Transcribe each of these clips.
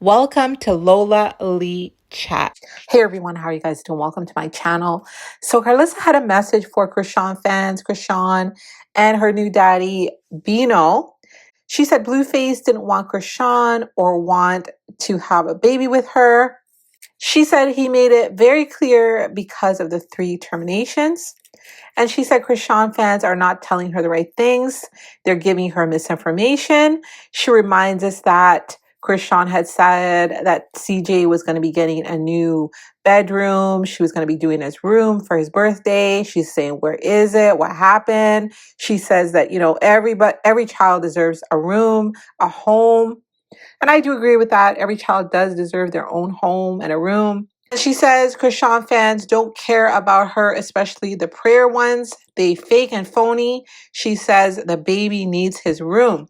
Welcome to Lola Lee Chat. Hey everyone, how are you guys doing? Welcome to my channel. So Karlissa had a message for Chrisean fans, Chrisean and her new daddy, Bino. She said Blueface didn't want Chrisean or want to have a baby with her. She said he made it very clear because of the 3 terminations. And she said Chrisean fans are not telling her the right things. They're giving her misinformation. She reminds us that Chrisean had said that CJ was going to be getting a new bedroom. She was going to be doing his room for his birthday. She's saying, where is it? What happened? She says that, every child deserves a room, a home. And I do agree with that. Every child does deserve their own home and a room. She says Chrisean fans don't care about her, especially the prayer ones. They fake and phony. She says the baby needs his room.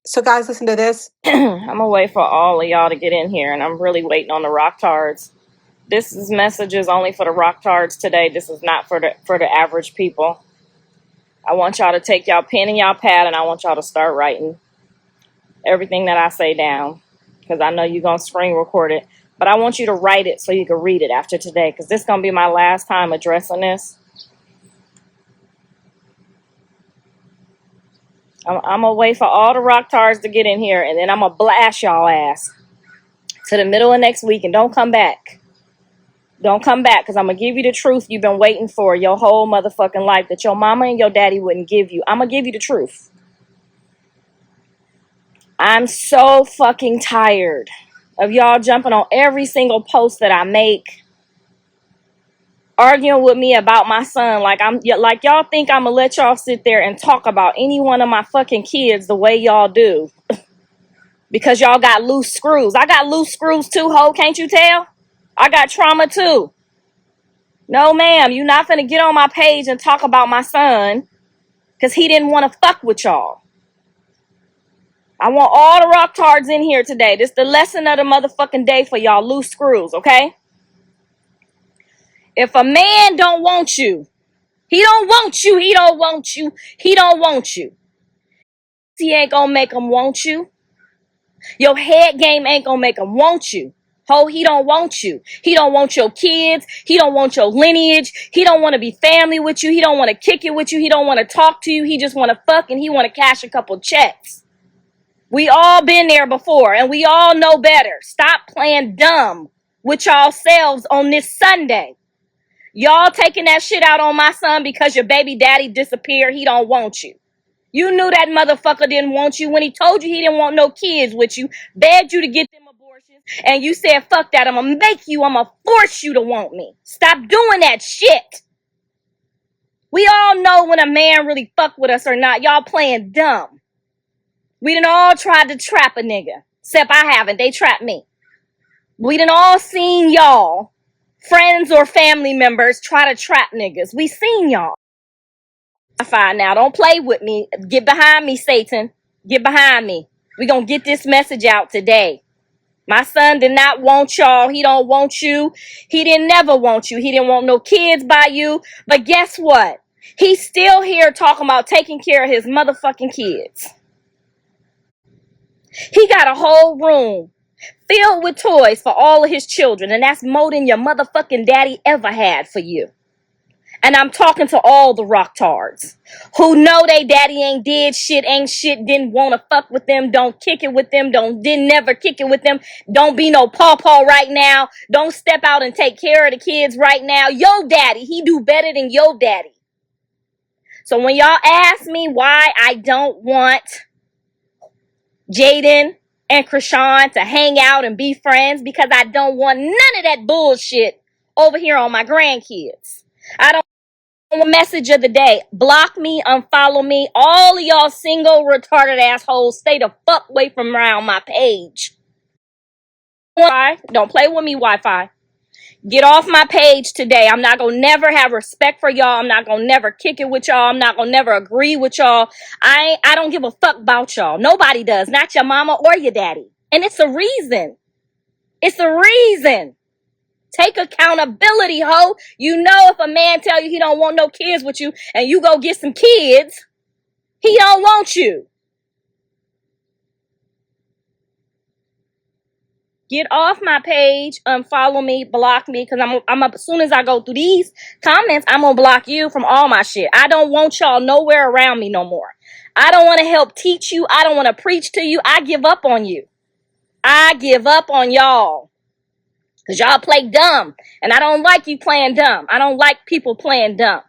So guys, listen to this. I'm gonna wait for all of y'all to get in here, and I'm really waiting on the rocktards. This message is only for the rocktards today. This is not for the average people. I want y'all to take y'all pen and y'all pad, and I want y'all to start writing everything that I say down, because I know you're gonna screen record it. But I want you to write it so you can read it after today, because this is gonna be my last time addressing this. I'm gonna wait for all the rocktards to get in here, and then I'm gonna blast y'all ass to the middle of next week, and don't come back. Don't come back, because I'm going to give you the truth you've been waiting for your whole motherfucking life that your mama and your daddy wouldn't give you. I'm going to give you the truth. I'm so fucking tired of y'all jumping on every single post that I make, arguing with me about my son. Like y'all think I'm going to let y'all sit there and talk about any one of my fucking kids the way y'all do. Because y'all got loose screws. I got loose screws too, ho. Can't you tell? I got trauma too. No, ma'am, you're not finna get on my page and talk about my son because he didn't want to fuck with y'all. I want all the rocktards in here today. This is the lesson of the motherfucking day for y'all loose screws, okay? If a man don't want you, he don't want you, he don't want you, he don't want you. He ain't gonna make him want you. Your head game ain't gonna make him want you. Ho, he don't want you. He don't want your kids. He don't want your lineage. He don't want to be family with you. He don't want to kick it with you. He don't want to talk to you. He just want to fuck and he want to cash a couple checks. We all been there before and we all know better. Stop playing dumb with y'all selves on this Sunday. Y'all taking that shit out on my son because your baby daddy disappeared. He don't want you. You knew that motherfucker didn't want you when he told you he didn't want no kids with you, begged you to get them abortions, and you said, fuck that, I'm gonna force you to want me. Stop doing that shit. We all know when a man really fuck with us or not. Y'all playing dumb. We done all tried to trap a nigga, except I haven't. They trapped me. We done all seen y'all, friends or family members, try to trap niggas. We seen y'all. Fine now, don't play with me. Get behind me, Satan. Get behind me. We gonna get this message out today. My son did not want y'all. He don't want you. He didn't never want you. He didn't want no kids by you. But guess what? He's still here talking about taking care of his motherfucking kids. He got a whole room filled with toys for all of his children, and that's more than your motherfucking daddy ever had for you. And I'm talking to all the rocktards who know they daddy ain't did shit, ain't shit, didn't want to fuck with them, don't kick it with them, didn't never kick it with them, don't be no pawpaw right now, don't step out and take care of the kids right now. Yo daddy, he do better than yo daddy. So when y'all ask me why I don't want Jaidyn and Chrisean to hang out and be friends, because I don't want none of that bullshit over here on my grandkids. I don't. Message of the day: block me, unfollow me. All of y'all single retarded assholes, stay the fuck away from around my page. Don't play with me, Wi-Fi. Get off my page today. I'm not gonna never have respect for y'all. I'm not gonna never kick it with y'all. I'm not gonna never agree with y'all. I don't give a fuck about y'all. Nobody does. Not your mama or your daddy. And it's a reason. It's a reason. Take accountability, ho. You know if a man tell you he don't want no kids with you and you go get some kids, he don't want you. Get off my page, unfollow me, block me, because I'm up as soon as I go through these comments, I'm gonna block you from all my shit. I don't want y'all nowhere around me no more. I don't want to help teach you. I don't want to preach to you. I give up on you. I give up on y'all. Because y'all play dumb. And I don't like you playing dumb. I don't like people playing dumb.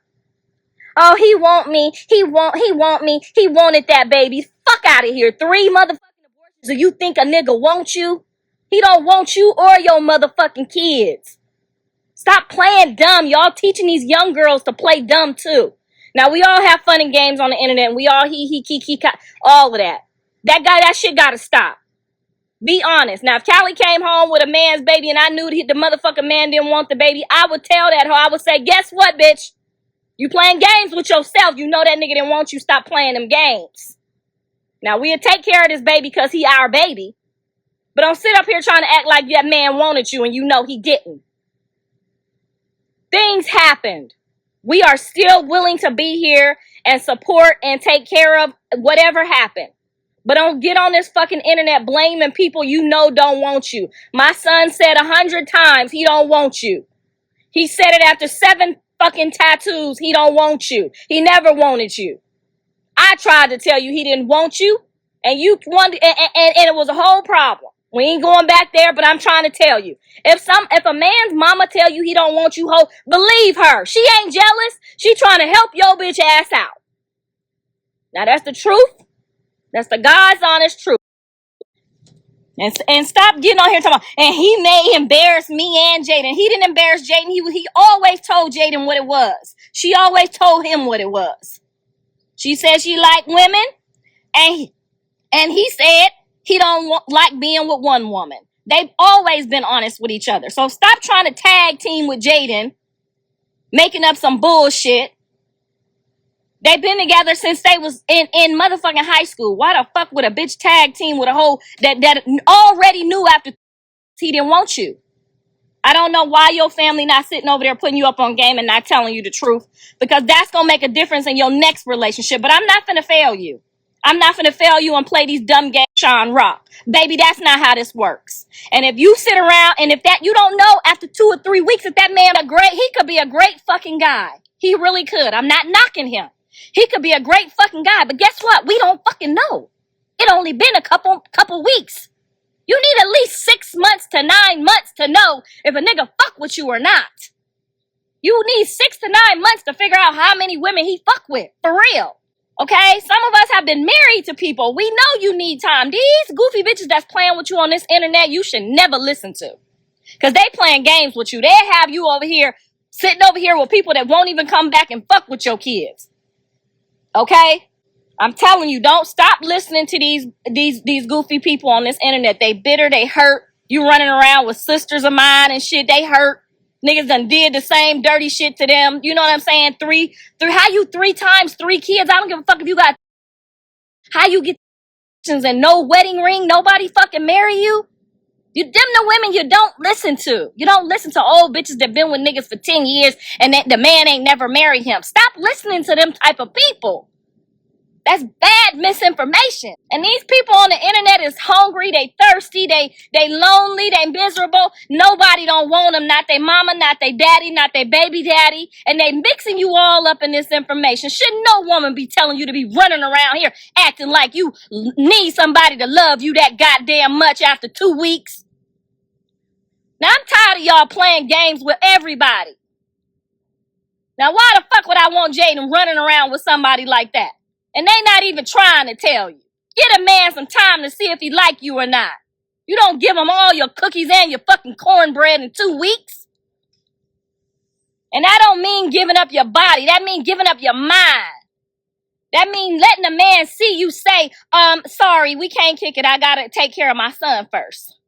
Oh, he want me. He want me. He wanted that baby. Fuck out of here. 3 motherfucking abortions. Do you think a nigga wants you? He don't want you or your motherfucking kids. Stop playing dumb. Y'all teaching these young girls to play dumb too. Now, we all have fun and games on the internet. And we all he, all of that. That shit gotta stop. Be honest. Now, if Callie came home with a man's baby and I knew the motherfucking man didn't want the baby, I would tell that hoe. I would say, guess what, bitch? You playing games with yourself. You know that nigga didn't want you. Stop playing them games. Now, we'll take care of this baby because he our baby. But don't sit up here trying to act like that man wanted you and you know he didn't. Things happened. We are still willing to be here and support and take care of whatever happened. But don't get on this fucking internet blaming people you know don't want you. My son said 100 times he don't want you. He said it after 7 fucking tattoos. He don't want you. He never wanted you. I tried to tell you he didn't want you, and you wanted, and it was a whole problem. We ain't going back there, but I'm trying to tell you. If a man's mama tell you he don't want you, ho, believe her. She ain't jealous. She trying to help your bitch ass out. Now that's the truth. That's the God's honest truth. And stop getting on here talking about, and he may embarrass me and Jaidyn. He didn't embarrass Jaidyn. He always told Jaidyn what it was. She always told him what it was. She said she liked women, and he said he don't like being with one woman. They've always been honest with each other. So stop trying to tag team with Jaidyn, making up some bullshit. They've been together since they was in motherfucking high school. Why the fuck would a bitch tag team with a hoe that already knew after he didn't want you? I don't know why your family not sitting over there putting you up on game and not telling you the truth, because that's going to make a difference in your next relationship. But I'm not finna fail you. I'm not finna fail you and play these dumb games, CHRISEANROCK. Baby, that's not how this works. And if you sit around and if that you don't know after 2 or 3 weeks that that man he could be a great fucking guy. He really could. I'm not knocking him. He could be a great fucking guy, but guess what? We don't fucking know. It only been a couple weeks. You need at least 6 months to 9 months to know if a nigga fuck with you or not. You need 6 to 9 months to figure out how many women he fuck with. For real. Okay? Some of us have been married to people. We know you need time. These goofy bitches that's playing with you on this internet, you should never listen to. Because they playing games with you. They have you over here, sitting over here with people that won't even come back and fuck with your kids. Okay? I'm telling you, don't stop listening to these goofy people on this internet. They bitter, they hurt. You running around with sisters of mine and shit, they hurt. Niggas done did the same dirty shit to them. You know what I'm saying? How you 3 times 3 kids? I don't give a fuck if you got, how you get and no wedding ring, nobody fucking marry you? Them the women you don't listen to. You don't listen to old bitches that been with niggas for 10 years and that the man ain't never married him. Stop listening to them type of people. That's bad misinformation. And these people on the internet is hungry, they thirsty, they lonely, they miserable. Nobody don't want them, not their mama, not their daddy, not their baby daddy. And they mixing you all up in this information. Shouldn't no woman be telling you to be running around here acting like you need somebody to love you that goddamn much after 2 weeks? Now I'm tired of y'all playing games with everybody. Now why the fuck would I want Jaidyn running around with somebody like that? And they not even trying to tell you. Get a man some time to see if he like you or not. You don't give him all your cookies and your fucking cornbread in 2 weeks. And that don't mean giving up your body. That mean giving up your mind. That mean letting a man see you say, sorry, we can't kick it. I gotta take care of my son first.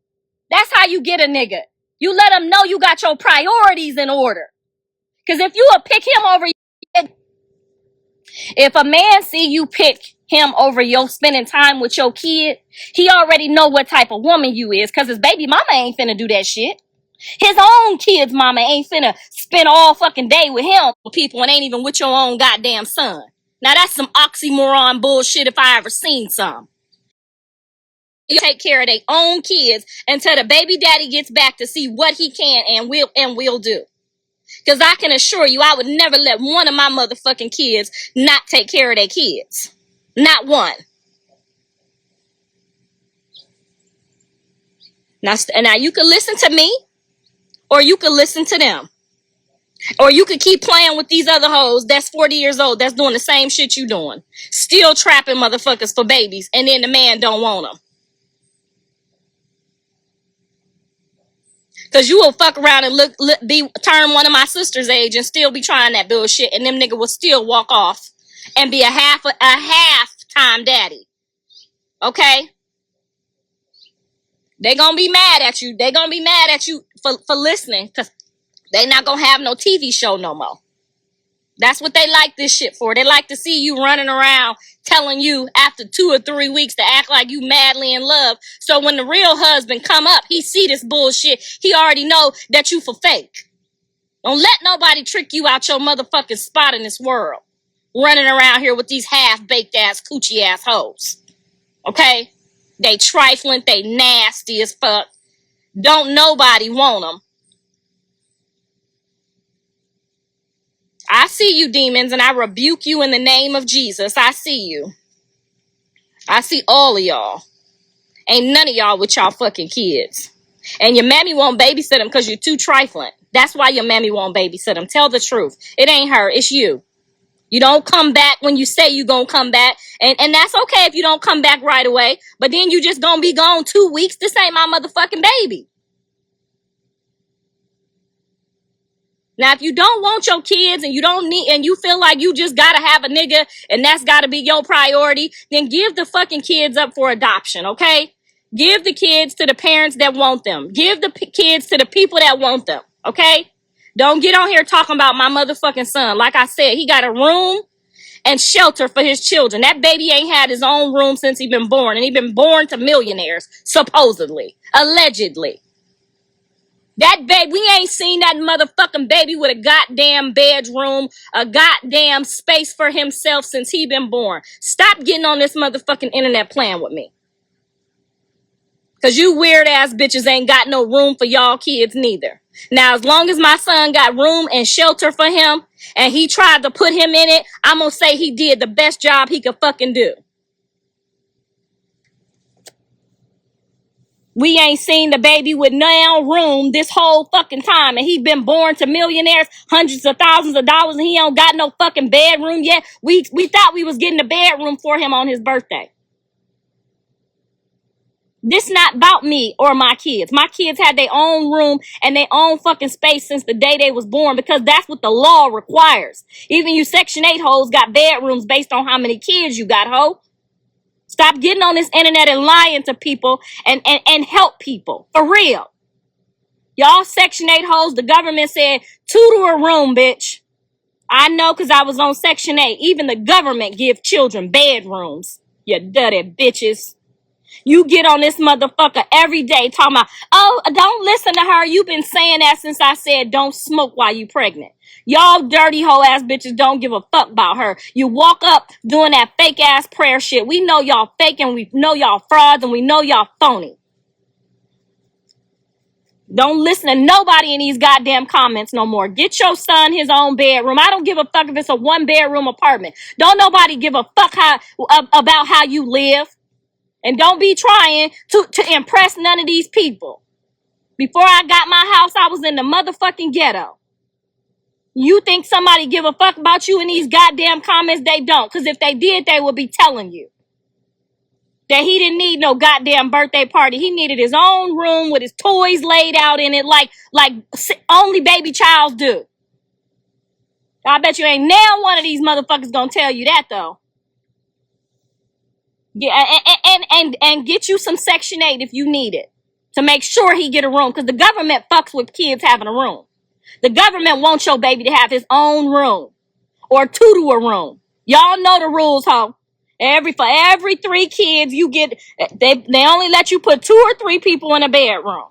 That's how you get a nigga. You let him know you got your priorities in order. Because if you will pick him over, if a man see you pick him over your spending time with your kid, he already know what type of woman you is, because his baby mama ain't finna do that shit. His own kid's mama ain't finna spend all fucking day with him with people and ain't even with your own goddamn son. Now that's some oxymoron bullshit if I ever seen some. take care of their own kids until the baby daddy gets back to see what he can and will do. Because I can assure you, I would never let one of my motherfucking kids not take care of their kids. Not one. Now you can listen to me, or you can listen to them. Or you could keep playing with these other hoes that's 40 years old that's doing the same shit you doing. Still trapping motherfuckers for babies, and then the man don't want them. Because you will fuck around and turn one of my sister's age and still be trying that bullshit, and them nigga will still walk off and be a half time daddy. Okay? They gonna be mad at you. They gonna be mad at you for listening, because they not gonna have no TV show no more. That's what they like this shit for. They like to see you running around telling you after 2 or 3 weeks to act like you madly in love. So when the real husband come up, he see this bullshit. He already know that you for fake. Don't let nobody trick you out your motherfucking spot in this world. Running around here with these half-baked ass coochie ass hoes. Okay? They trifling. They nasty as fuck. Don't nobody want them. I see you, demons, and I rebuke you in the name of Jesus. I see you. I see all of y'all. Ain't none of y'all with y'all fucking kids. And your mammy won't babysit them because you're too trifling. That's why your mammy won't babysit them. Tell the truth. It ain't her. It's you. You don't come back when you say you gonna come back. And that's okay if you don't come back right away. But then you just gonna be gone 2 weeks. This ain't my motherfucking baby. Now, if you don't want your kids and you don't need, and you feel like you just gotta have a nigga and that's gotta be your priority, then give the fucking kids up for adoption, okay? Give the kids to the parents that want them. Give the kids to the people that want them, okay? Don't get on here talking about my motherfucking son. Like I said, he got a room and shelter for his children. That baby ain't had his own room since he been born, and he been born to millionaires, supposedly, allegedly. That baby, we ain't seen that motherfucking baby with a goddamn bedroom, a goddamn space for himself since he been born. Stop getting on this motherfucking internet playing with me. Because you weird ass bitches ain't got no room for y'all kids neither. Now, as long as my son got room and shelter for him, and he tried to put him in it, I'm gonna say he did the best job he could fucking do. We ain't seen the baby with no room this whole fucking time. And he been born to millionaires, hundreds of thousands of dollars, and he don't got no fucking bedroom yet. We thought we was getting a bedroom for him on his birthday. This not about me or my kids. My kids had their own room and their own fucking space since the day they was born, because that's what the law requires. Even you Section 8 hoes got bedrooms based on how many kids you got, ho. Stop getting on this internet and lying to people and help people. For real. Y'all Section 8 hoes, the government said 2 to a room, bitch. I know, because I was on Section 8. Even the government give children bedrooms. You dirty bitches. You get on this motherfucker every day talking about, oh, don't listen to her. You've been saying that since I said don't smoke while you pregnant. Y'all dirty hoe ass bitches don't give a fuck about her. You walk up doing that fake ass prayer shit. We know y'all fake, and we know y'all frauds, and we know y'all phony. Don't listen to nobody in these goddamn comments no more. Get your son his own bedroom. I don't give a fuck if it's a 1-bedroom apartment. Don't nobody give a fuck about how you live. And don't be trying to impress none of these people. Before I got my house, I was in the motherfucking ghetto. You think somebody give a fuck about you in these goddamn comments? They don't. Because if they did, they would be telling you that he didn't need no goddamn birthday party. He needed his own room with his toys laid out in it like only baby childs do. I bet you ain't now one of these motherfuckers gonna tell you that, though. Yeah, and get you some Section 8 if you need it, to make sure he get a room, because the government fucks with kids having a room. The government wants your baby to have his own room, or 2 to a room. Y'all know the rules, ho. For every 3 kids you get, they only let you put 2 or 3 people in a bedroom.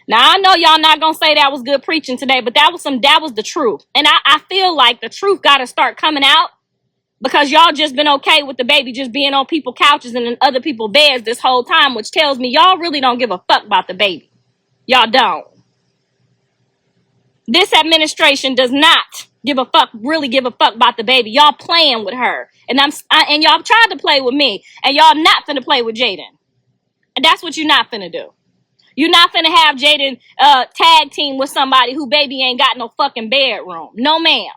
Now, I know y'all not gonna say that was good preaching today, but that was the truth. And I feel like the truth gotta start coming out, Because y'all just been okay with the baby just being on people's couches and in other people's beds this whole time, which tells me y'all really don't give a fuck about the baby. Y'all don't. This administration does not really give a fuck about the baby. Y'all playing with her. And and y'all tried to play with me. And y'all not finna play with Jaidyn. And that's what you're not finna do. You're not finna have Jaidyn tag team with somebody who baby ain't got no fucking bedroom. No, ma'am.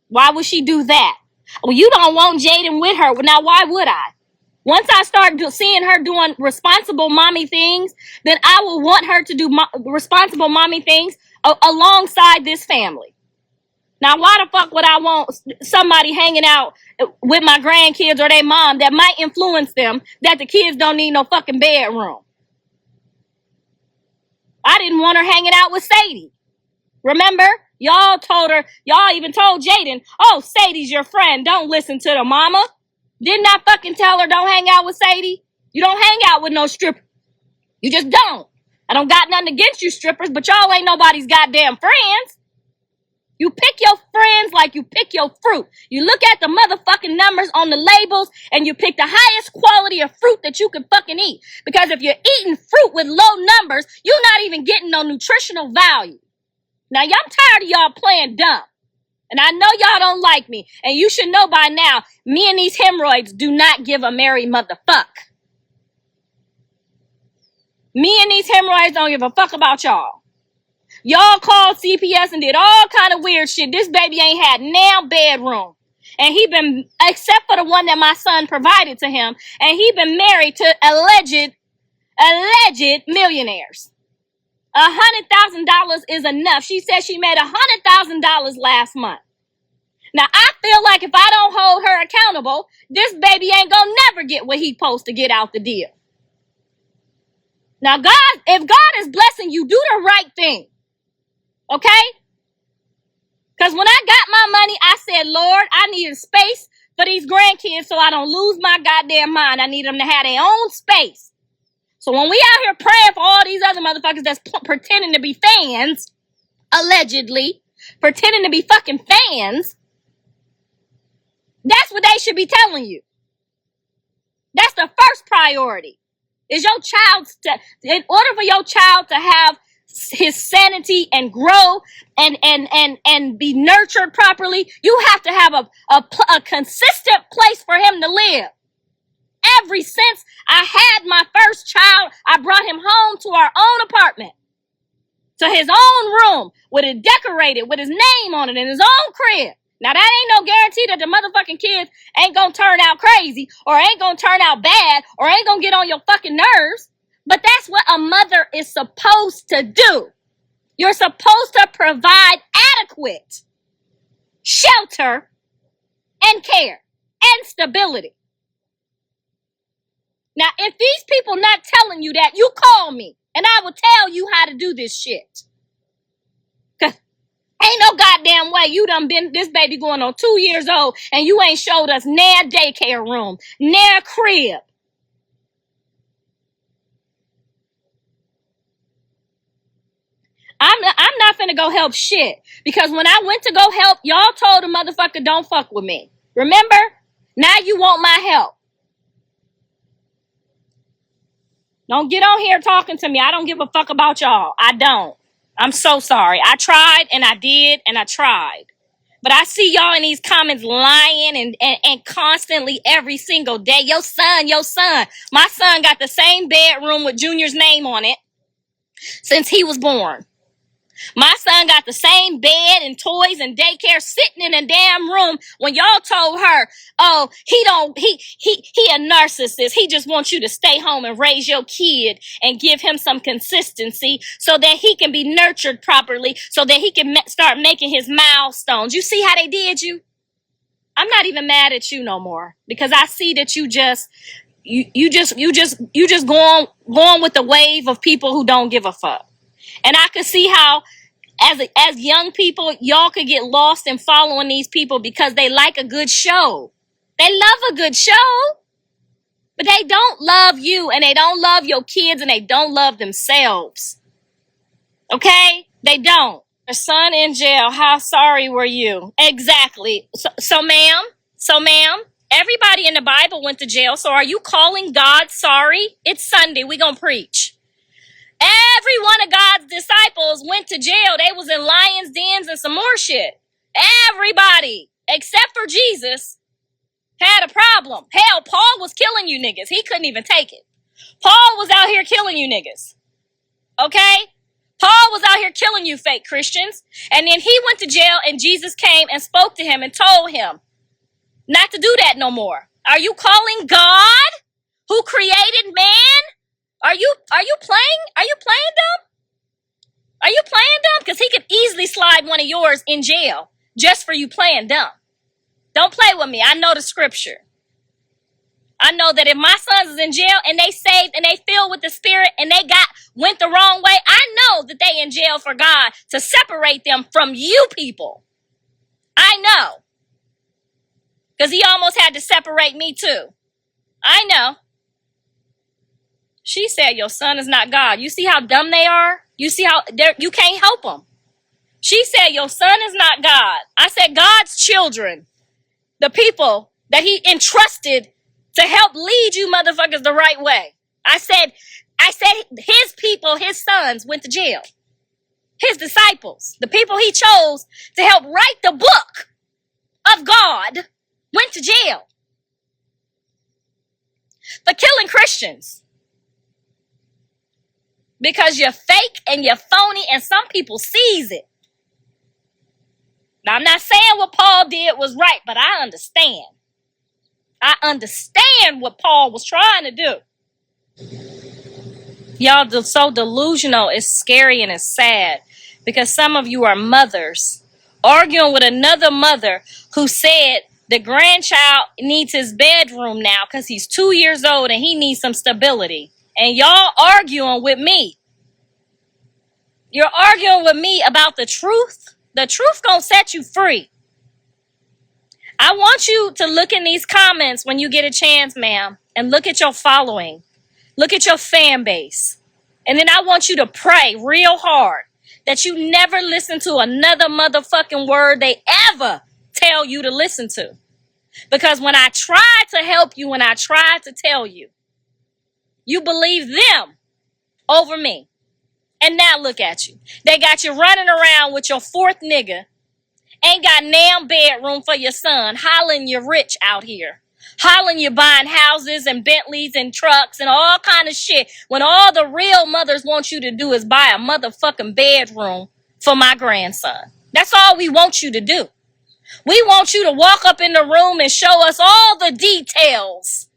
Why would she do that? Well, you don't want Jaidyn with her. Well, now, why would I? Once I start seeing her doing responsible mommy things, then I will want her to do responsible mommy things alongside this family. Now, why the fuck would I want somebody hanging out with my grandkids or their mom that might influence them that the kids don't need no fucking bedroom? I didn't want her hanging out with Sadie. Remember? Y'all even told Jaidyn, oh, Sadie's your friend. Don't listen to the mama. Didn't I fucking tell her don't hang out with Sadie? You don't hang out with no stripper. You just don't. I don't got nothing against you strippers, but y'all ain't nobody's goddamn friends. You pick your friends like you pick your fruit. You look at the motherfucking numbers on the labels and you pick the highest quality of fruit that you can fucking eat. Because if you're eating fruit with low numbers, you're not even getting no nutritional value. Now, y'all tired of y'all playing dumb. And I know y'all don't like me. And you should know by now, me and these hemorrhoids do not give a merry motherfuck. Me and these hemorrhoids don't give a fuck about y'all. Y'all called CPS and did all kind of weird shit. This baby ain't had now bedroom. And he been, except for the one that my son provided to him, and he been married to alleged millionaires. $100,000 is enough. She said she made $100,000 last month. Now, I feel like if I don't hold her accountable, this baby ain't gonna never get what he supposed to get out the deal. Now, God, if God is blessing you, do the right thing. Okay? Because when I got my money, I said, Lord, I need a space for these grandkids so I don't lose my goddamn mind. I need them to have their own space. So when we out here praying for all these other motherfuckers that's pretending to be fans, allegedly, pretending to be fucking fans, that's what they should be telling you. That's the first priority. Is your child, in order for your child to have his sanity and grow and be nurtured properly, you have to have a consistent place for him to live. Ever since I had my first child, I brought him home to our own apartment, to his own room, with it decorated, with his name on it, in his own crib. Now, that ain't no guarantee that the motherfucking kids ain't gonna turn out crazy, or ain't gonna turn out bad, or ain't gonna get on your fucking nerves. But that's what a mother is supposed to do. You're supposed to provide adequate shelter and care and stability. Now, if these people not telling you that, you call me and I will tell you how to do this shit. Cause ain't no goddamn way you done been this baby going on 2 years old and you ain't showed us near daycare room, near crib. I'm not finna go help shit. Because when I went to go help, y'all told the motherfucker don't fuck with me. Remember? Now you want my help. Don't get on here talking to me. I don't give a fuck about y'all. I don't. I'm so sorry. I tried and I did and I tried. But I see y'all in these comments lying and constantly every single day. Your son. My son got the same bedroom with Junior's name on it since he was born. My son got the same bed and toys and daycare sitting in a damn room when y'all told her, oh, he a narcissist. He just wants you to stay home and raise your kid and give him some consistency so that he can be nurtured properly, so that he can start making his milestones. You see how they did you? I'm not even mad at you no more, because I see that you just go on with the wave of people who don't give a fuck. And I could see how, as young people, y'all could get lost in following these people because they like a good show. They love a good show, but they don't love you, and they don't love your kids, and they don't love themselves. Okay? They don't. Your son in jail. How sorry were you? Exactly. So ma'am, everybody in the Bible went to jail. So are you calling God sorry? It's Sunday. We gonna preach. Every one of God's disciples went to jail. They was in lions' dens and some more shit. Everybody, except for Jesus, had a problem. Hell, Paul was killing you niggas. He couldn't even take it. Paul was out here killing you niggas. Okay? Paul was out here killing you fake Christians. And then he went to jail and Jesus came and spoke to him and told him not to do that no more. Are you calling God who created man? Are you playing? Are you playing dumb? Are you playing dumb? Because he could easily slide one of yours in jail just for you playing dumb. Don't play with me. I know the scripture. I know that if my sons is in jail and they saved and they filled with the Spirit and they went the wrong way, I know that they in jail for God to separate them from you people. I know. Because he almost had to separate me too. I know. She said your son is not God. You see how dumb they are? You see how you can't help them. She said your son is not God. I said God's children, the people that he entrusted to help lead you motherfuckers the right way. I said his people, his sons went to jail. His disciples, the people he chose to help write the book of God, went to jail for killing Christians. Because you're fake and you're phony and some people sees it. Now, I'm not saying what Paul did was right, but I understand. I understand what Paul was trying to do. Y'all are so delusional. It's scary and it's sad because some of you are mothers arguing with another mother who said the grandchild needs his bedroom now because he's 2 years old and he needs some stability. And y'all arguing with me. You're arguing with me about the truth. The truth gonna set you free. I want you to look in these comments when you get a chance, ma'am, and look at your following. Look at your fan base. And then I want you to pray real hard that you never listen to another motherfucking word they ever tell you to listen to. Because when I tried to help you, when I tried to tell you, you believe them over me. And now look at you. They got you running around with your fourth nigga. Ain't got damn bedroom for your son. Hollering you're rich out here. Hollering you're buying houses and Bentleys and trucks and all kind of shit. When all the real mothers want you to do is buy a motherfucking bedroom for my grandson. That's all we want you to do. We want you to walk up in the room and show us all the details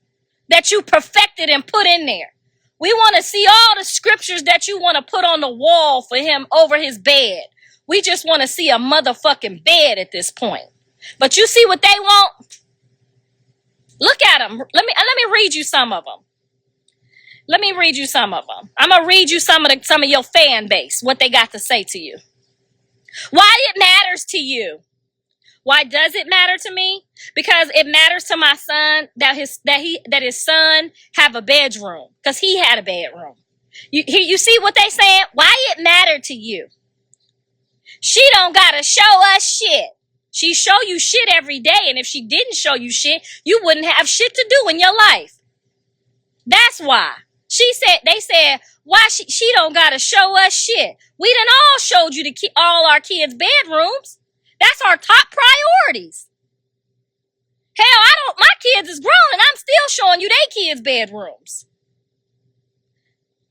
that you perfected and put in there. We want to see all the scriptures that you want to put on the wall for him over his bed. We just want to see a motherfucking bed at this point. But you see what they want? Look at them. Let me read you some of them. Let me read you some of them. I'm going to read you some of your fan base, what they got to say to you. Why it matters to you. Why does it matter to me? Because it matters to my son that his son have a bedroom. Because he had a bedroom. You see what they saying? Why it matter to you? She don't gotta show us shit. She show you shit every day. And if she didn't show you shit, you wouldn't have shit to do in your life. That's why. They said, why she don't gotta show us shit. We done all showed you all our kids' bedrooms. That's our top priorities. Hell, my kids is grown and I'm still showing you they kids' bedrooms.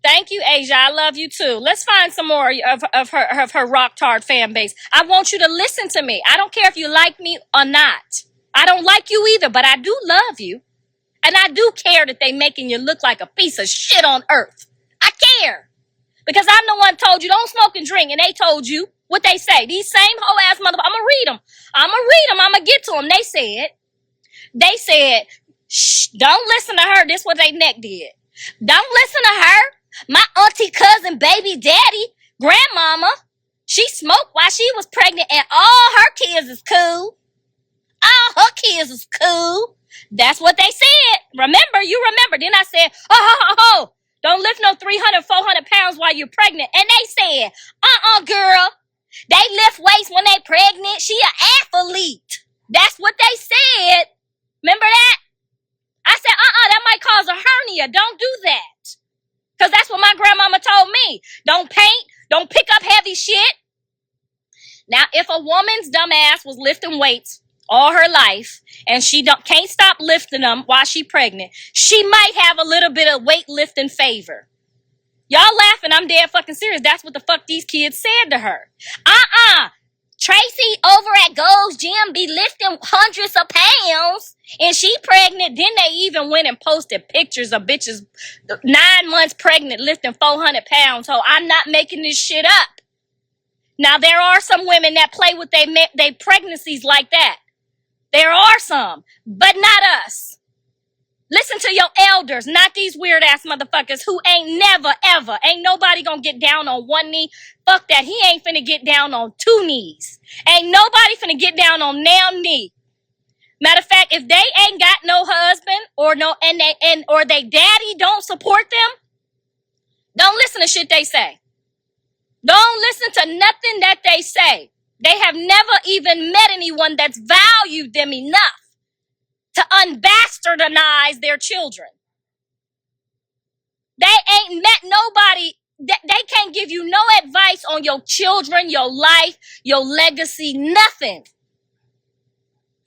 Thank you, Asia. I love you too. Let's find some more of her rock tard fan base. I want you to listen to me. I don't care if you like me or not. I don't like you either, but I do love you. And I do care that they making you look like a piece of shit on earth. I care. Because I'm the one told you don't smoke and drink, and they told you what they say. These same whole ass motherfuckers. I'm going to read them. I'm going to get to them. They said, shh, don't listen to her. This is what they neck did. Don't listen to her. My auntie, cousin, baby, daddy, grandmama, she smoked while she was pregnant and all her kids is cool. All her kids is cool. That's what they said. You remember. Then I said, don't lift no 300, 400 pounds while you're pregnant. And they said, girl, They lift weights when they pregnant. She an athlete. That's what they said. Remember that? I said, that might cause a hernia. Don't do that. Because that's what my grandmama told me. Don't paint. Don't pick up heavy shit. Now, if a woman's dumb ass was lifting weights all her life and she can't stop lifting them while she's pregnant, she might have a little bit of weightlifting favor. Y'all laughing, I'm dead fucking serious. That's what the fuck these kids said to her. Tracy over at Gold's Gym be lifting hundreds of pounds and she pregnant. Then they even went and posted pictures of bitches 9 months pregnant lifting 400 pounds. So I'm not making this shit up. Now, there are some women that play with their pregnancies like that. There are some, but not us. Listen to your elders, not these weird ass motherfuckers who ain't never ever, ain't nobody gonna get down on one knee. Fuck that. He ain't finna get down on 2 knees. Ain't nobody finna get down on now knee. Matter of fact, if they ain't got no husband or they daddy don't support them, don't listen to shit they say. Don't listen to nothing that they say. They have never even met anyone that's valued them enough to unbastardize their children. They ain't met nobody. They can't give you no advice on your children, your life, your legacy, nothing.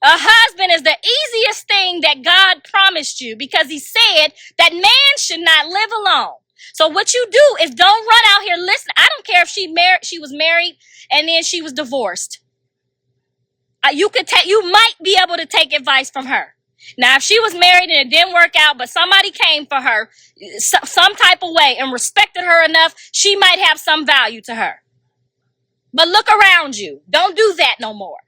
A husband is the easiest thing that God promised you because he said that man should not live alone. So what you do is don't run out here listening. I don't care if she was married and then she was divorced. You might be able to take advice from her. Now, if she was married and it didn't work out, but somebody came for her some type of way and respected her enough, she might have some value to her. But look around you. Don't do that no more.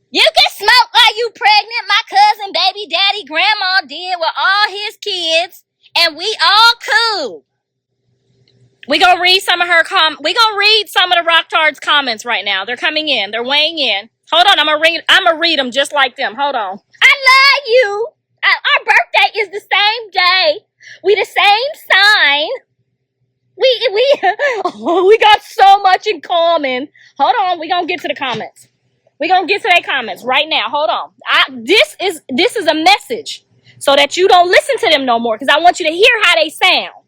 You can smoke while you pregnant. My cousin, baby daddy, grandma did with all his kids. And we all cool. We gonna read some of the Rocktards comments right now. They're coming in. They're weighing in. Hold on, I'm gonna read them just like them. Hold on. I love you. Our birthday is the same day. We the same sign. We got so much in common. Hold on, we gonna get to the comments. We gonna get to their comments right now. Hold on. This is a message. So that you don't listen to them no more. Because I want you to hear how they sound.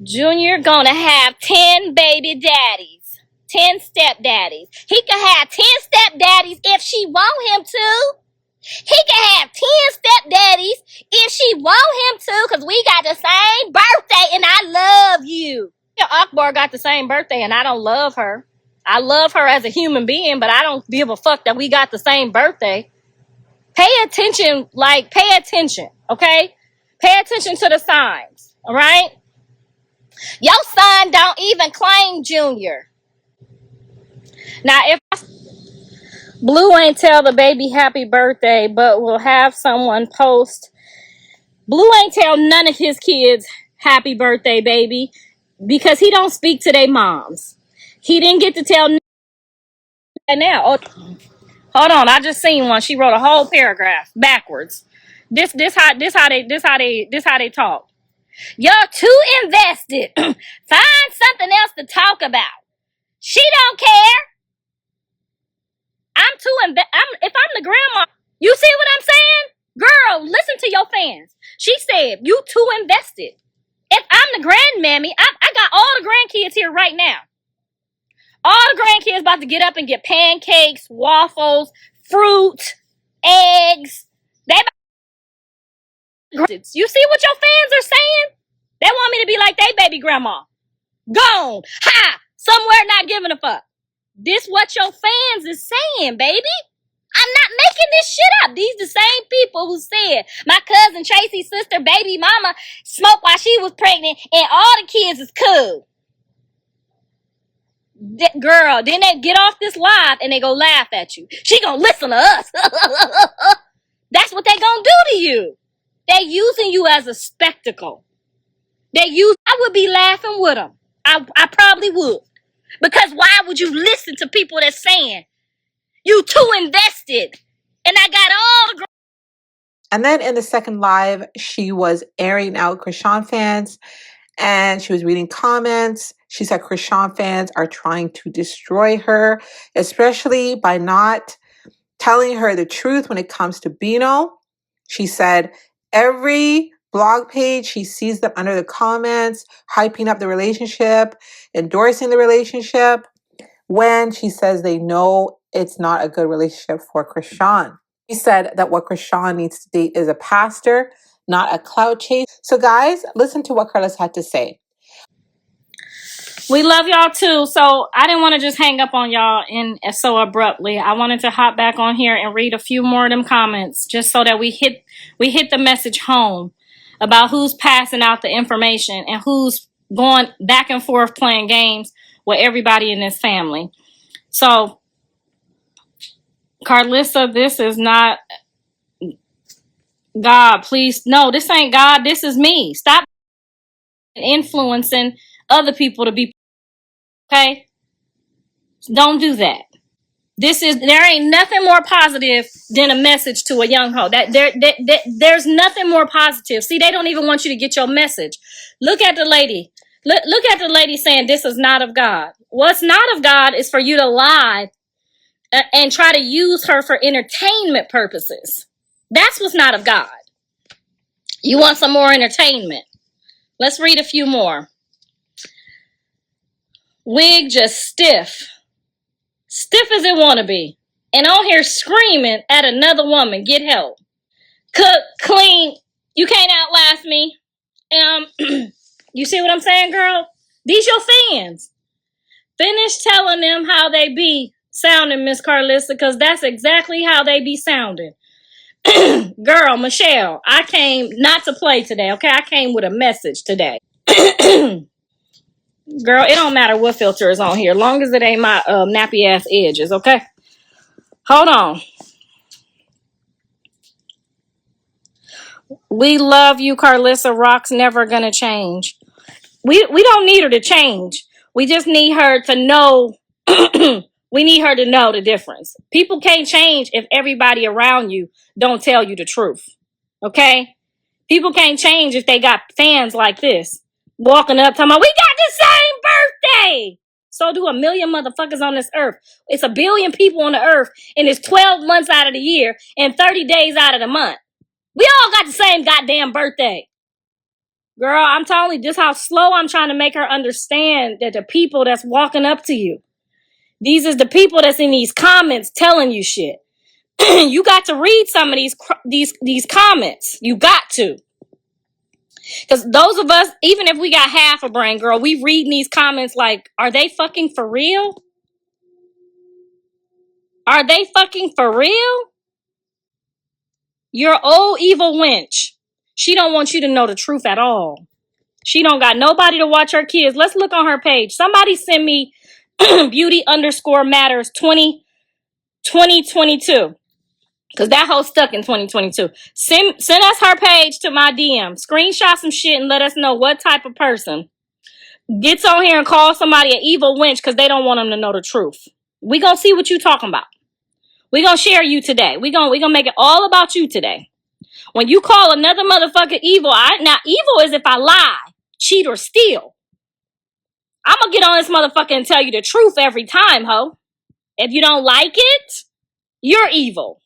Junior gonna have 10 baby daddies. 10 stepdaddies. He can have 10 stepdaddies if she want him to. He can have 10 stepdaddies if she want him to. Because we got the same birthday and I love you. Akbar got the same birthday and I don't love her. I love her as a human being, but I don't give a fuck that we got the same birthday. Pay attention, okay? Pay attention to the signs, all right? Your son don't even claim Junior. Now, if Blue ain't tell the baby happy birthday, but will have someone post. Blue ain't tell none of his kids happy birthday, baby, because he don't speak to their moms. He didn't get to tell now. Oh, hold on, I just seen one. She wrote a whole paragraph backwards. This how they talk. You're too invested. Find something else to talk about. She don't care. I'm too if I'm the grandma, you see what I'm saying? Girl, listen to your fans. She said, you too invested. If I'm the grandmammy, I got all the grandkids here right now. All the grandkids about to get up and get pancakes, waffles, fruit, eggs. You see what your fans are saying? They want me to be like they baby grandma. Gone. Ha! Somewhere not giving a fuck. This what your fans is saying, baby. I'm not making this shit up. These the same people who said my cousin Tracy's sister, baby mama, smoked while she was pregnant and all the kids is cool. Girl, then they get off this live and they go laugh at you. She gonna listen to us. That's what they gonna do to you. They using you as a spectacle. I would be laughing with them. I probably would. Because why would you listen to people that's saying you too invested? And I got all the... And then in the second live, she was airing out Chrisean fans and she was reading comments. She said Chrisean fans are trying to destroy her, especially by not telling her the truth when it comes to Bino. She said every blog page, she sees them under the comments, hyping up the relationship, endorsing the relationship, when she says they know it's not a good relationship for Chrisean. She said that what Chrisean needs to date is a pastor, not a clout chase. So guys, listen to what Karlissa had to say. We love y'all too. So I didn't want to just hang up on y'all so abruptly. I wanted to hop back on here and read a few more of them comments just so that we hit the message home about who's passing out the information and who's going back and forth playing games with everybody in this family. So Karlissa, this is not God. Please, no, this ain't God. This is me. Stop influencing other people to be okay. Don't do that. There ain't nothing more positive than a message to a young hoe. There's nothing more positive. See, they don't even want you to get your message. Look at the lady. Look at the lady saying this is not of God. What's not of God is for you to lie and try to use her for entertainment purposes. That's what's not of God. You want some more entertainment. Let's read a few more. Wig just stiff. Stiff as it want to be. And on here screaming at another woman, get help. Cook, clean, you can't outlast me. You see what I'm saying, girl? These your fans. Finish telling them how they be sounding, Miss Karlissa, because that's exactly how they be sounding. Girl, Michelle, I came not to play today, okay? I came with a message today. Girl, it don't matter what filter is on here, long as it ain't my nappy ass edges, okay? Hold on. We love you, Karlissa. Rock's never gonna change. We don't need her to change. We just need her to know. We need her to know the difference. People can't change if everybody around you don't tell you the truth. Okay? People can't change if they got fans like this walking up talking about, we got the same birthday. So do a million motherfuckers on this earth. It's a billion people on the earth, and it's 12 months out of the year and 30 days out of the month. We all got the same goddamn birthday. Girl, I'm telling you just how slow I'm trying to make her understand that the people that's walking up to you, these is the people that's in these comments telling you shit. You got to read some of these comments. You got to. Because those of us, even if we got half a brain, girl, we reading these comments like, are they fucking for real? Are they fucking for real? You're old evil wench. She don't want you to know the truth at all. She don't got nobody to watch her kids. Let's look on her page. Somebody send me beauty_matters 2022. Because that hoe stuck in 2022. Send us her page to my DM. Screenshot some shit and let us know what type of person gets on here and calls somebody an evil wench because they don't want them to know the truth. We gonna see what you talking about. We gonna share you today. We gonna make it all about you today. When you call another motherfucker evil, now evil is if I lie, cheat, or steal. I'm gonna get on this motherfucker and tell you the truth every time, ho. If you don't like it, you're evil.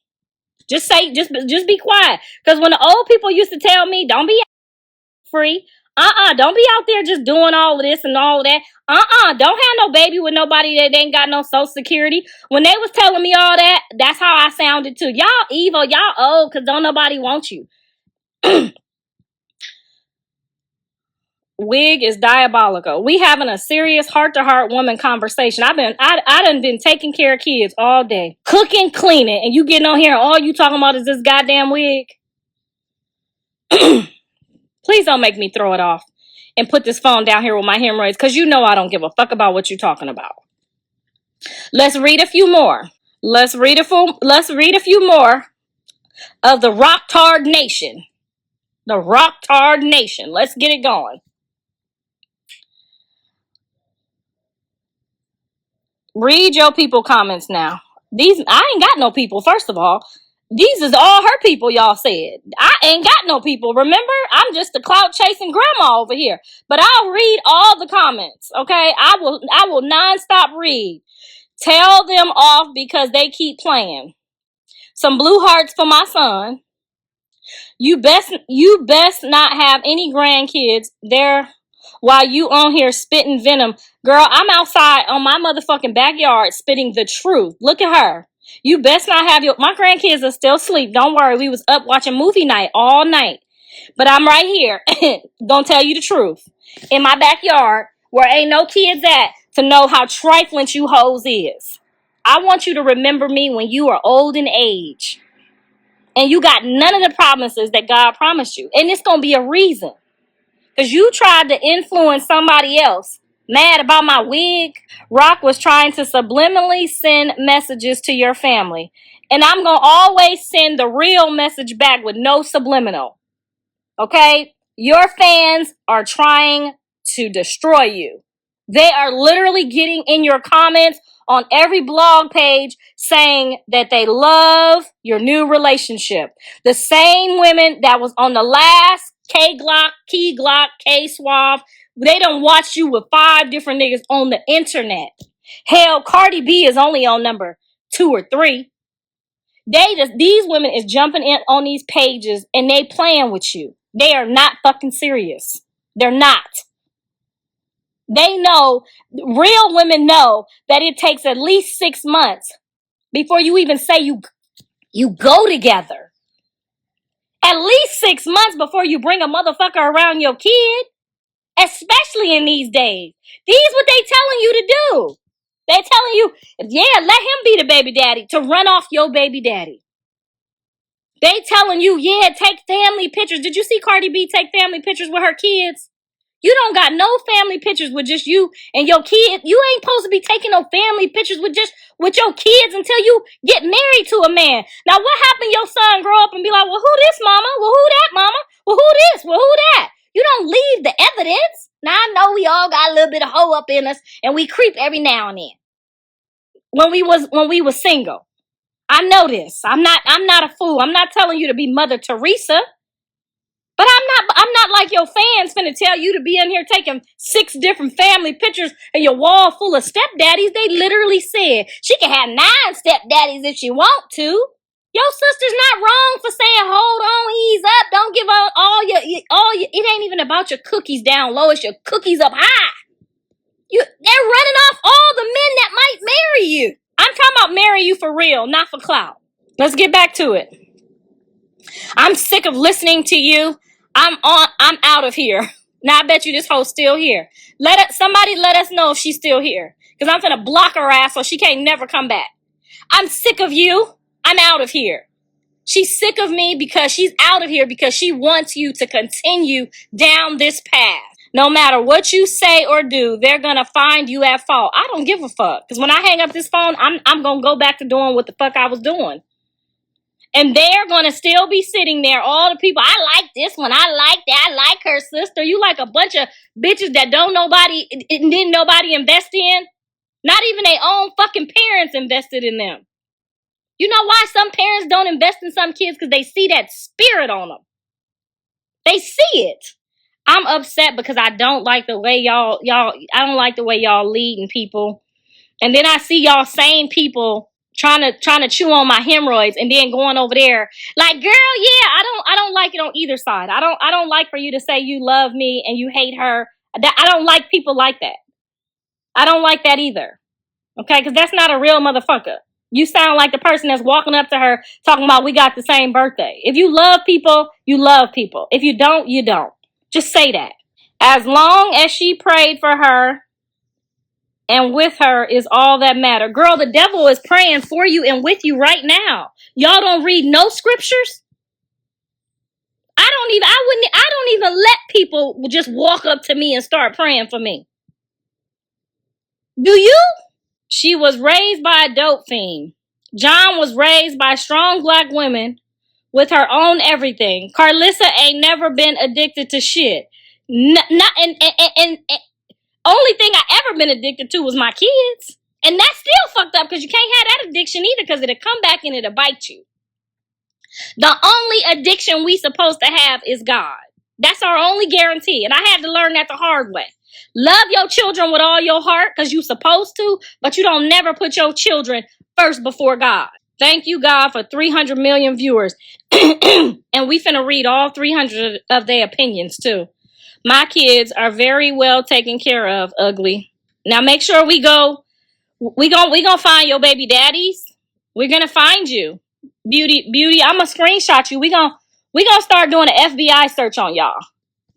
Just be quiet. Because when the old people used to tell me, don't be free. Don't be out there just doing all of this and all of that. Don't have no baby with nobody that ain't got no social security. When they was telling me all that, that's how I sounded too. Y'all evil, y'all old, because don't nobody want you. Wig is diabolical. We having a serious heart-to-heart woman conversation. I done been taking care of kids all day, cooking, cleaning, and you getting on here and all you talking about is this goddamn wig. Please don't make me throw it off and put this phone down here with my hemorrhoids, because you know I don't give a fuck about what you're talking about. Let's read a few more. Let's read a few more of the Rocktard Nation. The Rocktard Nation. Let's get it going. Read your people comments now. I ain't got no people, first of all. These is all her people, y'all said. I ain't got no people, remember? I'm just a clout chasing grandma over here. But I'll read all the comments, okay? I will nonstop read. Tell them off because they keep playing. Some blue hearts for my son. You best not have any grandkids there while you on here spitting venom. Girl, I'm outside on my motherfucking backyard spitting the truth. Look at her. You best not have my grandkids are still asleep. Don't worry. We was up watching movie night all night. But I'm right here. Gonna tell you the truth. In my backyard where ain't no kids at to know how trifling you hoes is. I want you to remember me when you are old in age. And you got none of the promises that God promised you. And it's going to be a reason. Because you tried to influence somebody else. Mad about my wig. Rock was trying to subliminally send messages to your family. And I'm going to always send the real message back with no subliminal. Okay? Your fans are trying to destroy you. They are literally getting in your comments on every blog page saying that they love your new relationship. The same women that was on the last Key Glock, K Suave, they done watch you with 5 different niggas on the internet. Hell, Cardi B is only on number 2 or 3. These women is jumping in on these pages and they playing with you. They are not fucking serious. They're not. They know, real women know that it takes at least 6 months before you even say you go together. At least 6 months before you bring a motherfucker around your kid, especially in these days. These what they telling you to do. They telling you, yeah, let him be the baby daddy to run off your baby daddy. They telling you, yeah, take family pictures. Did you see Cardi B take family pictures with her kids? You don't got no family pictures with just you and your kid. You ain't supposed to be taking no family pictures with your kids until you get married to a man. Now, what happened? Your son grow up and be like, well, who this mama? Well, who that mama? Well, who this? Well, who that? You don't leave the evidence. Now, I know we all got a little bit of hoe up in us and we creep every now and then. When we was single. I know this. I'm not a fool. I'm not telling you to be Mother Teresa. But I'm not like your fans finna tell you to be in here taking 6 different family pictures and your wall full of stepdaddies. They literally said she can have 9 stepdaddies if she want to. Your sister's not wrong for saying, hold on, ease up. Don't give all your, it ain't even about your cookies down low. It's your cookies up high. They're running off all the men that might marry you. I'm talking about marry you for real, not for clout. Let's get back to it. I'm sick of listening to you. I'm out of here. Now I bet you this hoe's still here. Somebody let us know if she's still here. Because I'm gonna block her ass so she can't never come back. I'm sick of you. I'm out of here. She's sick of me because she's out of here because she wants you to continue down this path. No matter what you say or do, they're gonna find you at fault. I don't give a fuck. Because when I hang up this phone, I'm gonna go back to doing what the fuck I was doing. And they're going to still be sitting there. All the people, I like this one. I like that. I like her sister. You like a bunch of bitches that didn't nobody invest in. Not even their own fucking parents invested in them. You know why some parents don't invest in some kids? Because they see that spirit on them. They see it. I'm upset because I don't like the way I don't like the way y'all leading people. And then I see y'all sane people trying to chew on my hemorrhoids and then going over there like, girl, yeah, I don't like it on either side. I don't like for you to say you love me and you hate her. I don't like people like that. I don't like that either. Okay, because that's not a real motherfucker. You sound like the person that's walking up to her talking about we got the same birthday. If you love people, you love people. If you don't, you don't. Just say that. As long as she prayed for her and with her is all that matter. Girl, the devil is praying for you and with you right now. Y'all don't read no scriptures? I don't even let people just walk up to me and start praying for me. Do you? She was raised by a dope fiend. John was raised by strong black women with her own everything. Karlissa ain't never been addicted to shit. And only thing I ever been addicted to was my kids. And that's still fucked up because you can't have that addiction either because it'll come back and it'll bite you. The only addiction we supposed to have is God. That's our only guarantee. And I had to learn that the hard way. Love your children with all your heart because you're supposed to, but you don't never put your children first before God. Thank you, God, for 300 million viewers. And we finna read all 300 of their opinions, too. My kids are very well taken care of, ugly. Now make sure we gonna find your baby daddies. We're gonna find you. Beauty, I'm gonna screenshot you. We gonna start doing an FBI search on y'all.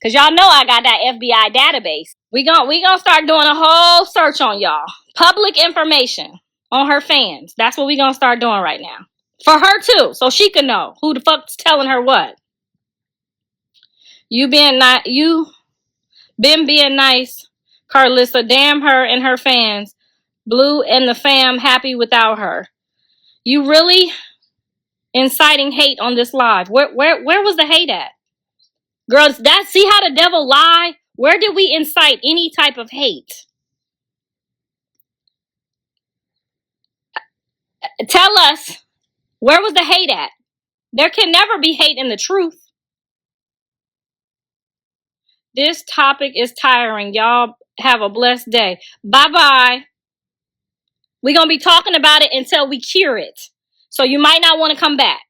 Cause y'all know I got that FBI database. We gonna start doing a whole search on y'all. Public information on her fans. That's what we gonna start doing right now. For her too, so she can know who the fuck's telling her what. You been being nice, Karlissa. Damn her and her fans. Blue and the fam happy without her. You really inciting hate on this live. Where was the hate at? Girls, see how the devil lie? Where did we incite any type of hate? Tell us, where was the hate at? There can never be hate in the truth. This topic is tiring. Y'all have a blessed day. Bye-bye. We're going to be talking about it until we cure it. So you might not want to come back.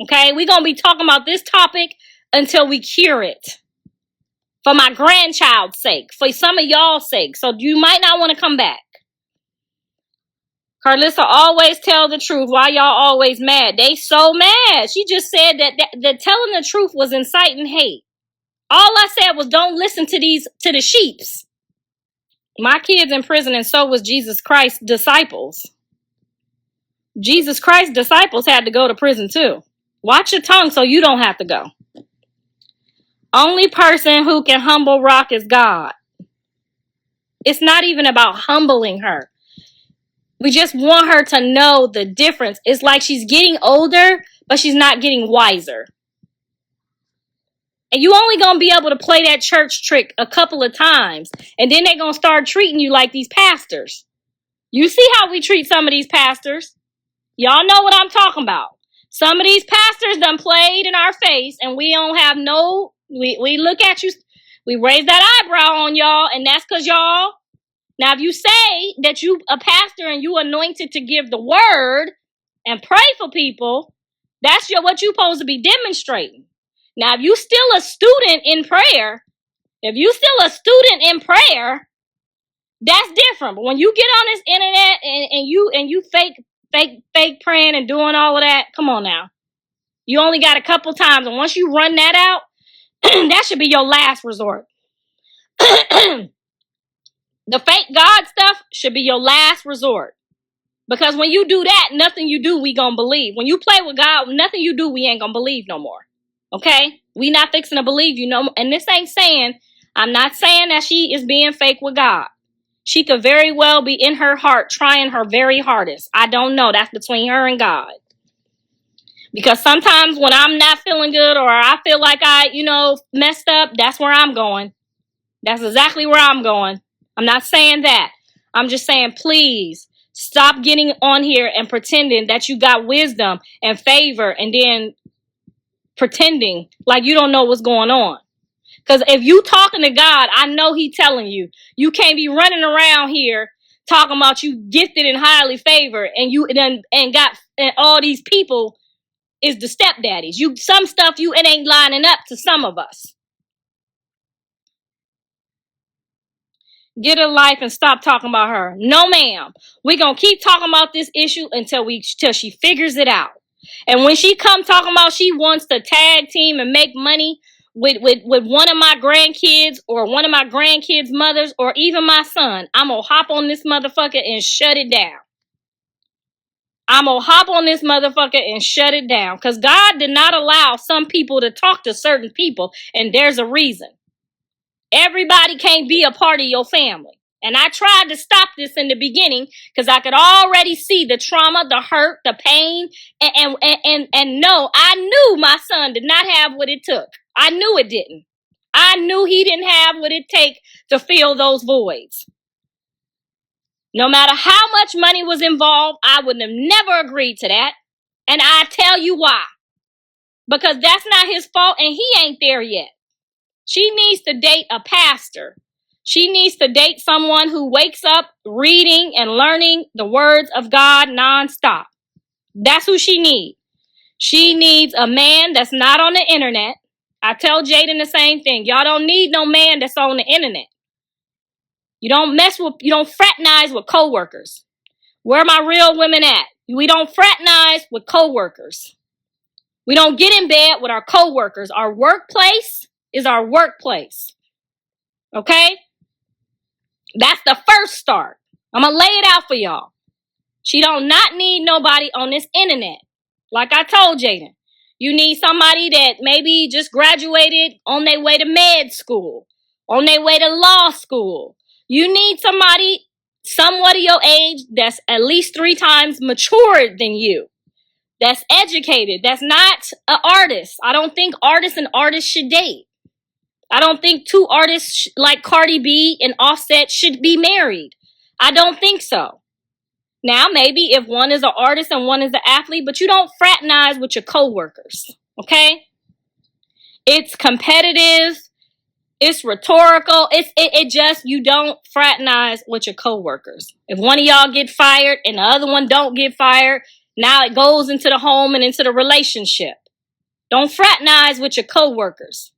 Okay? We're going to be talking about this topic until we cure it. For my grandchild's sake. For some of y'all's sake. So you might not want to come back. Karlissa always tell the truth. Why y'all always mad? They so mad. She just said that telling the truth was inciting hate. All I said was don't listen to the sheeps. My kid's in prison and so was Jesus Christ's disciples. Jesus Christ's disciples had to go to prison too. Watch your tongue so you don't have to go. Only person who can humble Rock is God. It's not even about humbling her. We just want her to know the difference. It's like she's getting older, but she's not getting wiser. And you only going to be able to play that church trick a couple of times. And then they're going to start treating you like these pastors. You see how we treat some of these pastors. Y'all know what I'm talking about. Some of these pastors done played in our face and we don't have no, we look at you, we raise that eyebrow on y'all, and that's because y'all, now if you say that you a pastor and you anointed to give the word and pray for people, that's what you supposed to be demonstrating. Now if you still a student in prayer, that's different. But when you get on this internet and you fake praying and doing all of that, come on now. You only got a couple times, and once you run that out, that should be your last resort. The fake God stuff should be your last resort. Because when you do that, nothing you do, we gonna believe. When you play with God, nothing you do, we ain't gonna believe no more. Okay? We not fixing to believe you no more. And this ain't saying, I'm not saying that she is being fake with God. She could very well be in her heart trying her very hardest. I don't know. That's between her and God. Because sometimes when I'm not feeling good or I feel like I, messed up, that's where I'm going. That's exactly where I'm going. I'm not saying that. I'm just saying, please stop getting on here and pretending that you got wisdom and favor and then pretending like you don't know what's going on. Because if you talking to God, I know he telling you. You can't be running around here talking about you gifted and highly favored and got all these people is the stepdaddies. Some stuff it ain't lining up to some of us. Get a life and stop talking about her. No, ma'am. We're going to keep talking about this issue until she figures it out. And when she come talking about she wants to tag team and make money with one of my grandkids or one of my grandkids' mothers or even my son, I'm going to hop on this motherfucker and shut it down. Because God did not allow some people to talk to certain people, and there's a reason. Everybody can't be a part of your family. And I tried to stop this in the beginning because I could already see the trauma, the hurt, the pain, and no, I knew my son did not have what it took. I knew it didn't. I knew he didn't have what it take to fill those voids. No matter how much money was involved, I would have never agreed to that. And I tell you why. because that's not his fault and he ain't there yet. She needs to date a pastor. She needs to date someone who wakes up reading and learning the words of God nonstop. That's who she needs. She needs a man that's not on the internet. I tell Jaidyn the same thing. Y'all don't need no man that's on the internet. You don't fraternize with coworkers. Where are my real women at? We don't fraternize with coworkers. We don't get in bed with our coworkers. Our workplace is our workplace. Okay? That's the first start. I'm going to lay it out for y'all. She don't not need nobody on this internet. Like I told Jaidyn, you need somebody that maybe just graduated on their way to med school, on their way to law school. You need somebody somewhat of your age that's at least 3 times matured than you, that's educated, that's not an artist. I don't think artists and artists should date. I don't think 2 artists like Cardi B and Offset should be married. I don't think so. Now, maybe if one is an artist and one is an athlete, but you don't fraternize with your coworkers, okay? It's competitive. It's rhetorical. It just, you don't fraternize with your coworkers. If one of y'all get fired and the other one don't get fired, now it goes into the home and into the relationship. Don't fraternize with your coworkers.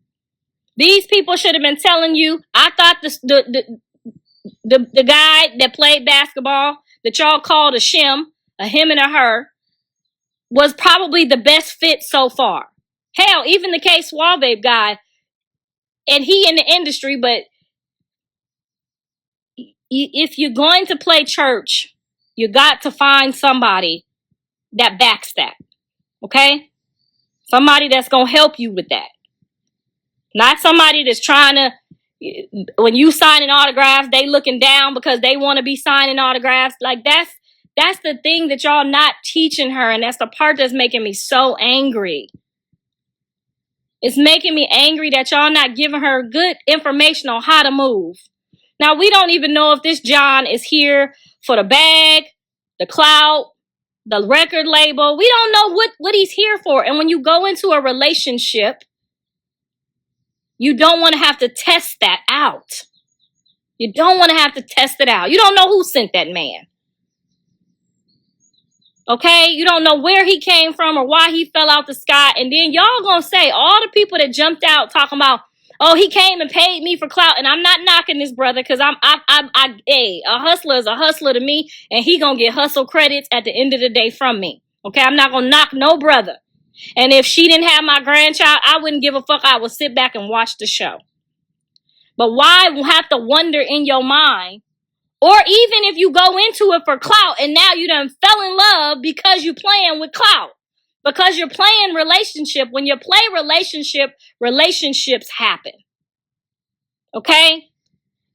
These people should have been telling you. I thought the guy that played basketball that y'all called a shim, a him and a her, was probably the best fit so far. Hell, even the K Suave guy, and he in the industry, but if you're going to play church, you got to find somebody that backs that, okay? Somebody that's going to help you with that. Not somebody that's trying to, when you signing autographs, they looking down because they want to be signing autographs. Like that's the thing that y'all not teaching her, and that's the part that's making me so angry. It's making me angry that y'all not giving her good information on how to move. Now, we don't even know if this John is here for the bag, the clout, the record label. We don't know what he's here for. And when you go into a relationship, you don't want to have to test that out. You don't want to have to test it out. You don't know who sent that man. Okay? You don't know where he came from or why he fell out the sky. And then y'all gonna say, all the people that jumped out talking about, oh, he came and paid me for clout. And I'm not knocking this brother, because a hustler is a hustler to me, and he gonna get hustle credits at the end of the day from me. Okay? I'm not gonna knock no brother. And if she didn't have my grandchild, I wouldn't give a fuck. I would sit back and watch the show. But why have to wonder in your mind, or even if you go into it for clout and now you done fell in love because you playing with clout, because you're playing relationship. When you play relationship, relationships happen. Okay?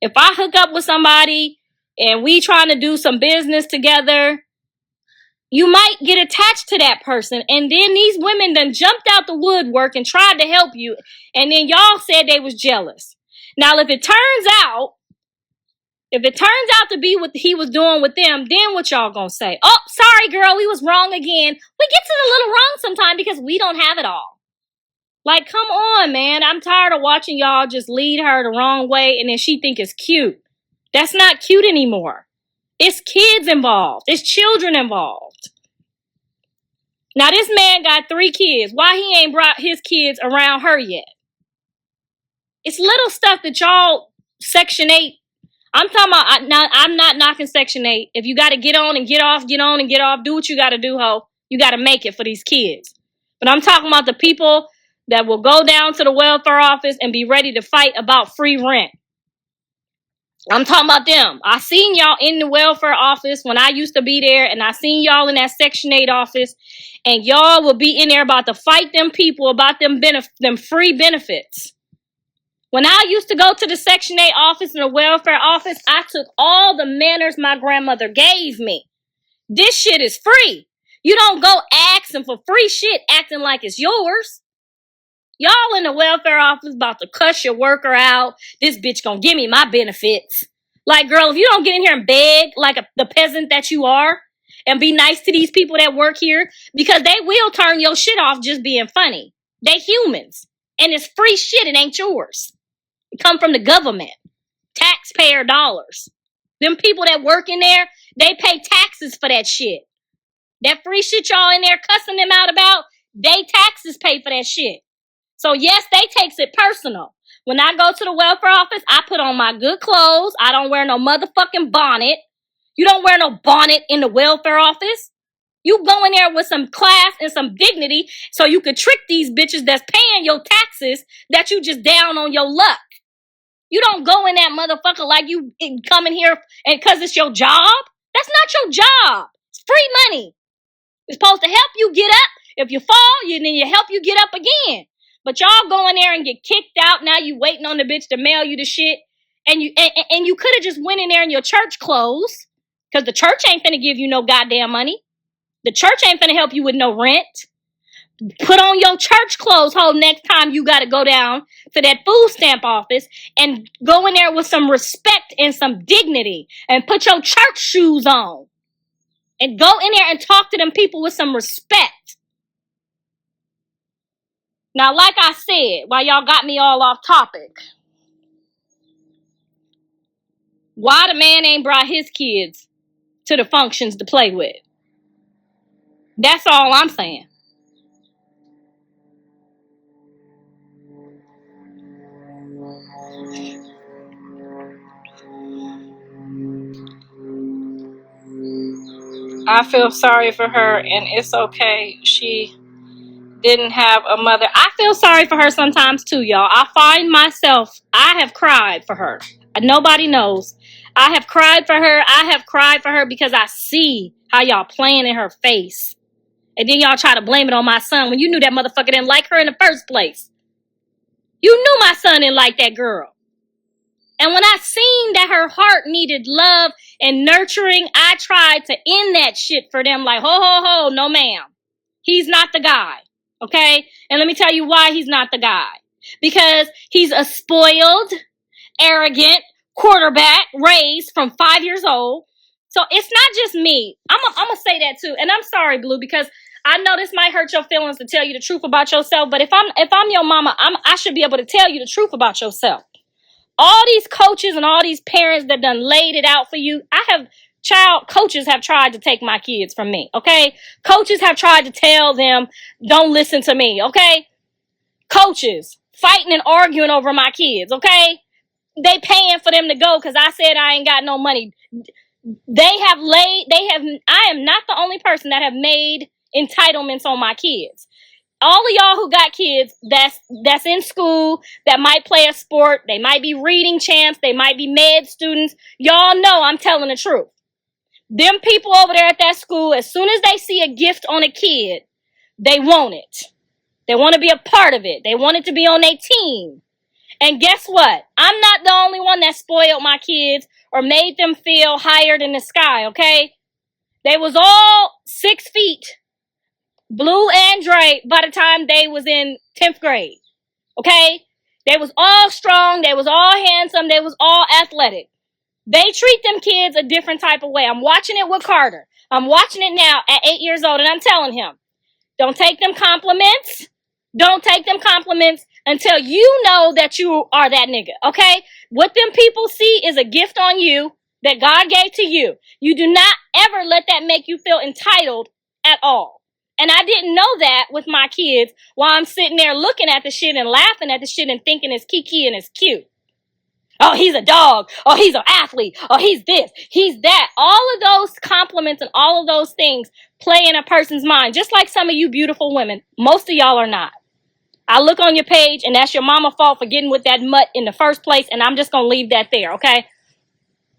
If I hook up with somebody and we trying to do some business together, you might get attached to that person. And then these women done jumped out the woodwork and tried to help you. And then y'all said they was jealous. Now, if it turns out to be what he was doing with them, then what y'all gonna say? Oh, sorry, girl, we was wrong again. We get to the little wrong sometime because we don't have it all. Like, come on, man. I'm tired of watching y'all just lead her the wrong way and then she think it's cute. That's not cute anymore. It's kids involved. It's children involved. Now, this man got 3 kids. Why he ain't brought his kids around her yet? It's little stuff that y'all, Section 8. I'm talking about, I'm not knocking Section 8. If you got to get on and get off, get on and get off. Do what you got to do, ho. You got to make it for these kids. But I'm talking about the people that will go down to the welfare office and be ready to fight about free rent. I'm talking about them. I seen y'all in the welfare office when I used to be there, and I seen y'all in that Section 8 office, and y'all will be in there about to fight them people about them free benefits. When I used to go to the Section 8 office and the welfare office, I took all the manners my grandmother gave me. This shit is free. You don't go asking for free shit acting like it's yours. Y'all in the welfare office about to cuss your worker out. This bitch gonna give me my benefits. Like, girl, if you don't get in here and beg like the peasant that you are and be nice to these people that work here, because they will turn your shit off just being funny. They humans. And it's free shit. It ain't yours. It come from the government. Taxpayer dollars. Them people that work in there, they pay taxes for that shit. That free shit y'all in there cussing them out about, they taxes pay for that shit. So yes, they takes it personal. When I go to the welfare office, I put on my good clothes. I don't wear no motherfucking bonnet. You don't wear no bonnet in the welfare office. You go in there with some class and some dignity so you could trick these bitches that's paying your taxes that you just down on your luck. You don't go in that motherfucker like you come in here and because it's your job. That's not your job. It's free money. It's supposed to help you get up. If you fall, then you help you get up again. But y'all go in there and get kicked out. Now you waiting on the bitch to mail you the shit. And you could have just went in there in your church clothes. Because the church ain't finna give you no goddamn money. The church ain't finna help you with no rent. Put on your church clothes, ho, next time you gotta go down to that food stamp office and go in there with some respect and some dignity and put your church shoes on. And go in there and talk to them people with some respect. Now, like I said, while y'all got me all off topic, why the man ain't brought his kids to the functions to play with? That's all I'm saying. I feel sorry for her, and it's okay. She didn't have a mother. I feel sorry for her sometimes too, y'all. I have cried for her. Nobody knows. I have cried for her. I have cried for her because I see how y'all playing in her face. And then y'all try to blame it on my son when you knew that motherfucker didn't like her in the first place. You knew my son didn't like that girl. And when I seen that her heart needed love and nurturing, I tried to end that shit for them like, ho, no ma'am. He's not the guy, okay? And let me tell you why he's not the guy. Because he's a spoiled, arrogant quarterback raised from 5 years old. So it's not just me. I'm gonna say that too. And I'm sorry, Blue, because I know this might hurt your feelings to tell you the truth about yourself. But if I'm your mama, I should be able to tell you the truth about yourself. All these coaches and all these parents that done laid it out for you, coaches have tried to take my kids from me, okay? Coaches have tried to tell them, don't listen to me, okay? Coaches fighting and arguing over my kids, okay? They paying for them to go because I said I ain't got no money. I am not the only person that have made entitlements on my kids. All of y'all who got kids that's in school, that might play a sport, they might be reading champs, they might be med students, y'all know I'm telling the truth. Them people over there at that school, as soon as they see a gift on a kid, they want it. They want to be a part of it. They want it to be on their team. And guess what? I'm not the only one that spoiled my kids or made them feel higher than the sky, okay? They was all 6 feet, Blue and Dre, by the time they was in 10th grade, okay? They was all strong. They was all handsome. They was all athletic. They treat them kids a different type of way. I'm watching it with Carter. I'm watching it now at 8 years old, and I'm telling him, don't take them compliments. Don't take them compliments until you know that you are that nigga, okay? What them people see is a gift on you that God gave to you. You do not ever let that make you feel entitled at all. And I didn't know that with my kids while I'm sitting there looking at the shit and laughing at the shit and thinking it's kiki and it's cute. Oh, he's a dog. Oh, he's an athlete. Oh, he's this. He's that. All of those compliments and all of those things play in a person's mind, just like some of you beautiful women. Most of y'all are not. I look on your page, and that's your mama's fault for getting with that mutt in the first place, and I'm just going to leave that there, okay?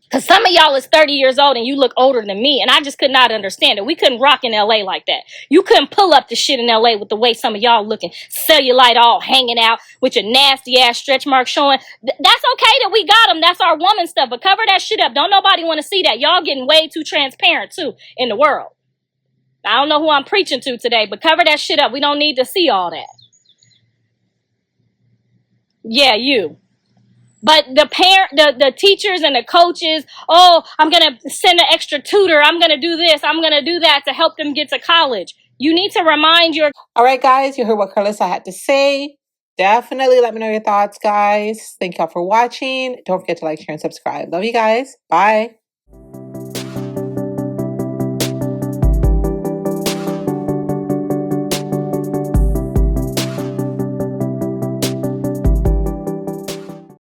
Because some of y'all is 30 years old, and you look older than me, and I just could not understand it. We couldn't rock in L.A. like that. You couldn't pull up the shit in L.A. with the way some of y'all looking, cellulite all hanging out with your nasty-ass stretch marks showing. That's okay that we got them. That's our woman stuff, but cover that shit up. Don't nobody want to see that. Y'all getting way too transparent, too, in the world. I don't know who I'm preaching to today, but cover that shit up. We don't need to see all that. Yeah, you. But the teachers and the coaches, oh, I'm going to send an extra tutor. I'm going to do this. I'm going to do that to help them get to college. You need to remind your... All right, guys, you heard what Karlissa had to say. Definitely let me know your thoughts, guys. Thank y'all for watching. Don't forget to like, share, and subscribe. Love you guys. Bye.